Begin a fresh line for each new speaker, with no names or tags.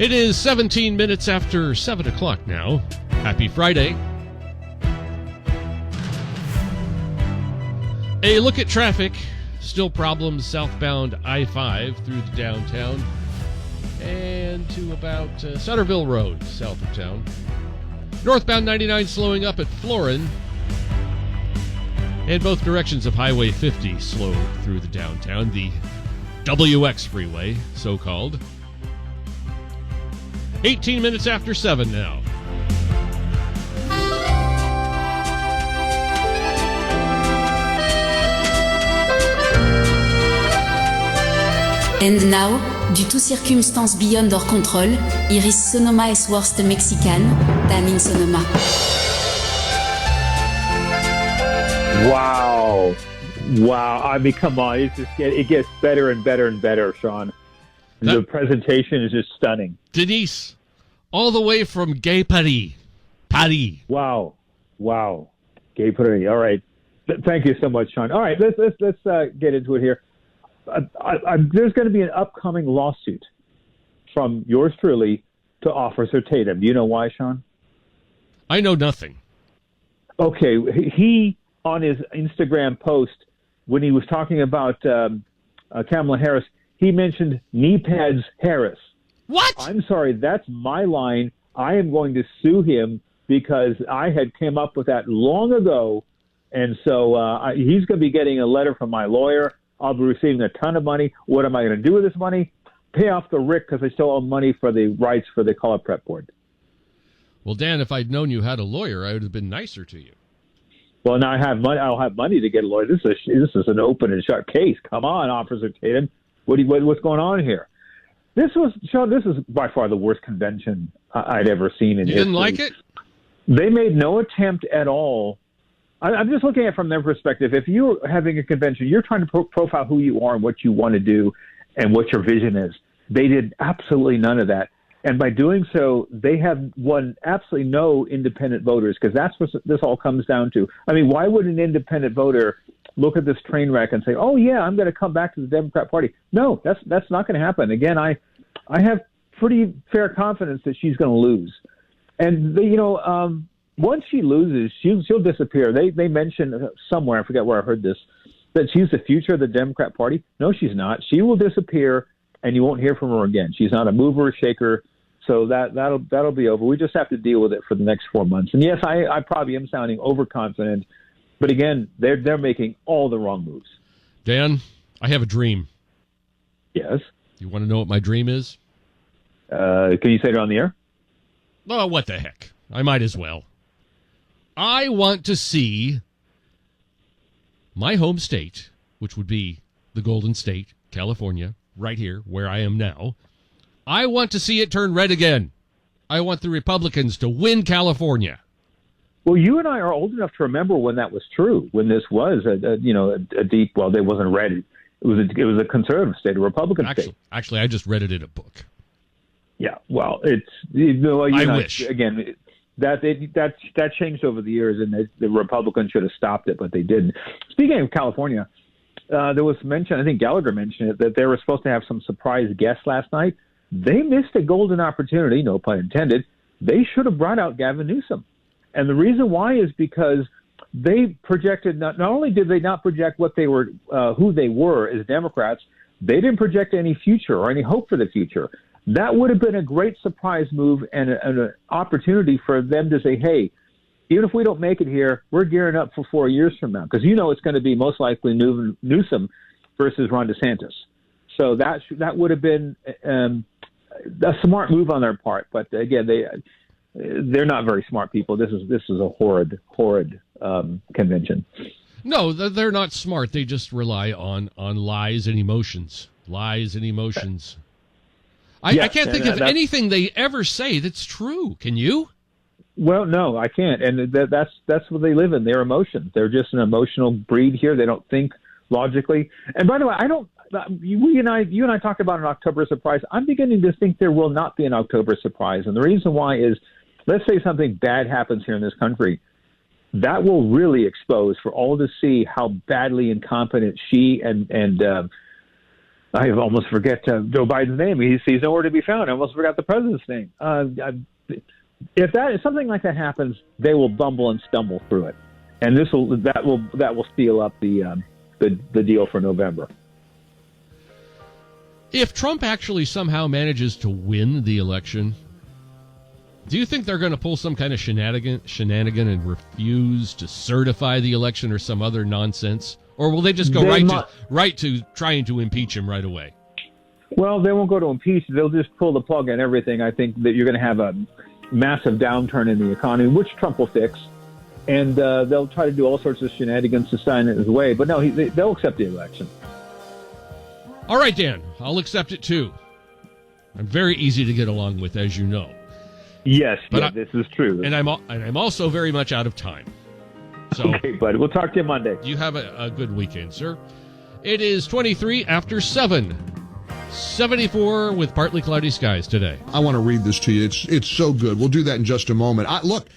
It is 17 minutes after 7 o'clock now. Happy Friday. A look at traffic. Still problems southbound I-5 through the downtown and to about Centerville Road, south of town. Northbound 99 slowing up at Florin. And both directions of Highway 50 slow through the downtown. The WX freeway, so-called. 18 minutes after 7 now.
And now, du tout circumstance beyond our control, Iris Sonoma es worst Mexican, than in Sonoma.
Wow. I mean, come on. It gets better and better and better, Shawn. The presentation is just stunning.
Denise, all the way from Gay Paris. Paris.
Wow. Gay Paris. All right. Thank you so much, Shawn. All right, let's get into it here. There's going to be an upcoming lawsuit from yours truly to Officer Tatum. Do you know why, Shawn?
I know nothing.
Okay, he, on his Instagram post, when he was talking about Kamala Harris, he mentioned knee pads Harris.
What?
I'm sorry, that's my line. I am going to sue him because I had came up with that long ago, and so he's going to be getting a letter from my lawyer. I'll be receiving a ton of money. What am I going to do with this money? Pay off the RIC because I still owe money for the rights for the College Prep Board.
Well, Dan, if I'd known you had a lawyer, I would have been nicer to you.
Well, now I have money. I'll have money to get a lawyer. This is an open and shut case. Come on, Officer Tatum. What's going on here? This is by far the worst convention I'd ever seen in history.
You didn't like it?
They made no attempt at all. I'm just looking at it from their perspective. If you're having a convention, you're trying to profile who you are and what you want to do and what your vision is. They did absolutely none of that. And by doing so, they have won absolutely no independent voters, because that's what this all comes down to. I mean, why would an independent voter look at this train wreck and say, oh, yeah, I'm going to come back to the Democrat Party? No, that's not going to happen. Again, I have pretty fair confidence that she's going to lose. And, once she loses, she'll disappear. They mentioned somewhere, I forget where I heard this, that she's the future of the Democrat Party. No, she's not. She will disappear, and you won't hear from her again. She's not a mover or shaker, so that'll be over. We just have to deal with it for the next 4 months. And yes, I probably am sounding overconfident, but again, they're making all the wrong moves.
Dan, I have a dream.
Yes.
You want to know what my dream is?
Can you say it on the air?
Oh, what the heck? I might as well. I want to see my home state, which would be the Golden State, California, right here where I am now. I want to see it turn red again. I want the Republicans to win California.
Well, you and I are old enough to remember when that was true, when this was a deep, well, it wasn't red. It was a conservative state, a Republican state.
Actually, I just read it in a book.
Yeah, well,
I wish.
Again, that changed over the years, and the Republicans should have stopped it, but they didn't. Speaking of California, there was mention, I think Gallagher mentioned it, that they were supposed to have some surprise guests last night. They missed a golden opportunity, no pun intended. They should have brought out Gavin Newsom. And the reason why is because they projected, not only did they not project what they were, who they were as Democrats, they didn't project any future or any hope for the future. That would have been a great surprise move and an opportunity for them to say, hey, even if we don't make it here, we're gearing up for 4 years from now. Because it's going to be most likely Newsom versus Ron DeSantis. So that would have been a smart move on their part. But again, they're not very smart people. This is a horrid convention.
No, they're not smart. They just rely on lies and emotions. Lies and emotions. I can't think of anything they ever say that's true. Can you?
Well, no, I can't. And that's what they live in, their emotions. They're just an emotional breed here. They don't think logically. And by the way, you and I talked about an October surprise. I'm beginning to think there will not be an October surprise. And the reason why is, let's say something bad happens here in this country. That will really expose for all to see how badly incompetent she and I almost forget Joe Biden's name. He's nowhere to be found. I almost forgot the president's name. If something like that happens, they will bumble and stumble through it, and that will seal up the deal for November.
If Trump actually somehow manages to win the election, do you think they're going to pull some kind of shenanigan and refuse to certify the election or some other nonsense? Or will they just go right to trying to impeach him right away?
Well, they won't go to impeach. They'll just pull the plug on everything. I think that you're going to have a massive downturn in the economy, which Trump will fix. And they'll try to do all sorts of shenanigans to sign it his way. But no, they'll accept the election.
All right, Dan, I'll accept it too. I'm very easy to get along with, as you know.
Yes, this is true.
And I'm also very much out of time. So,
okay, buddy. We'll talk to you Monday.
You have a good weekend, sir. It is 23 after 7. 74 with partly cloudy skies today.
I want to read this to you. It's so good. We'll do that in just a moment. Look,